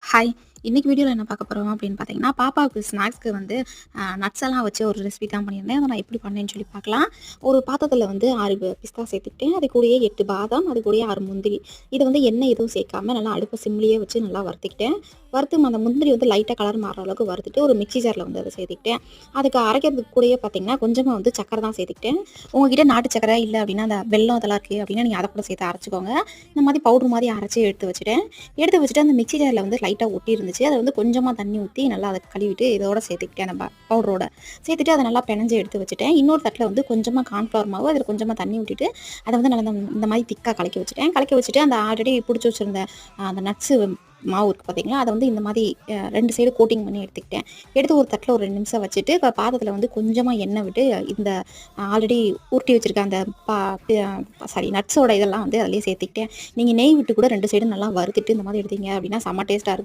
Hi! இன்னைக்கு வீடியோல என்ன பார்க்க போறோம் அப்படின்னு பார்த்தீங்கன்னா, பாப்பாவுக்கு ஸ்நாக்ஸ்க்கு வந்து நட்ஸ் எல்லாம் வச்சு ஒரு ரெசிபி தான் பண்ணியிருந்தேன். அத நான் எப்படி பண்ணேன்னு சொல்லி பார்க்கலாம். ஒரு பாத்திரத்தில வந்து 6 பிஸ்தா சேர்த்துக்கிட்டேன். அது கூடயே 8 பாதாம், அது கூடயே 6 முந்திரி. இத வந்து எண்ணெய் எதுவும் சேர்க்காம நல்லா அடுப்ப சிம்லயே வச்சு நல்லா வறுத்துக்கிட்டேன். வறுத்து அந்த முந்திரி வந்து லைட்டா கலர் மாறுற அளவுக்கு வறுத்துட்டு, ஒரு மிக்ஸி ஜார்ல வந்து அத சேர்த்துக்கிட்டேன். அதுக்கு அரைக்கிறதுக்கு கூடயே பார்த்தீங்கன்னா, கொஞ்சமா வந்து சர்க்கரை தான் சேர்த்துக்கிட்டேன். உங்ககிட்ட நாட்டு சர்க்கரை இல்ல அப்படின்னா, அந்த வெல்லம் அதெல்லாம் இருக்கு அப்படின்னா, நீங்க அத கூட சேர்த்து அரைச்சுக்கோங்க. இந்த மாரி பவுடர் மாரி அரைச்சு எடுத்து வச்சுட்டேன். எடுத்து வச்சுட்டு அந்த மிக்ஸி ஜார்ல வந்து லைட்டா ஒட்டி இருந்துச்சு. அத வந்து கொஞ்சமா தண்ணி ஊத்தி நல்லா அத கழுவிட்டு இதோட சேர்த்துக்கிட்டேன் அந்த பவுடரோட. சேர்த்துட்டு அத நல்லா பெனஞ்சு எடுத்து வச்சுட்டேன். இன்னொரு தட்டுல வந்து கொஞ்சமா கார்ன்ஃப்ளவர் மாவு, அதில கொஞ்சமா தண்ணி ஊத்திட்டு, அத வந்து நல்லா இந்த மாரி திக்கா கலக்கி வச்சுட்டேன். கலக்கி வச்சுட்டு அந்த ஆல்ரெடி புடிச்சு வச்சிருந்த அந்த நட்ஸு மாவு இருக்கு பார்த்தீங்களா, அத வந்து இந்த மாரி 2 சைடு கோட்டிங் பண்ணி எடுத்துக்கிட்டேன். எடுத்து ஒரு தட்டுல ஒரு 2 நிமிஷம் வச்சுட்டு, பாத்திரத்துல வந்து கொஞ்சமா எண்ணெய் விட்டு இந்த ஆல்ரெடி உருட்டி வச்சிருக்க அந்த பா சாரி நட்ஸோட இதெல்லாம் வந்து அதிலேயே சேர்த்துக்கிட்டேன். நீங்க நெய் விட்டு கூட 2 சைடும் நல்லா வறுத்துட்டு இந்த மாதிரி எடுத்தீங்க அப்படின்னா செம்ம டேஸ்ட்டா இருக்கும்.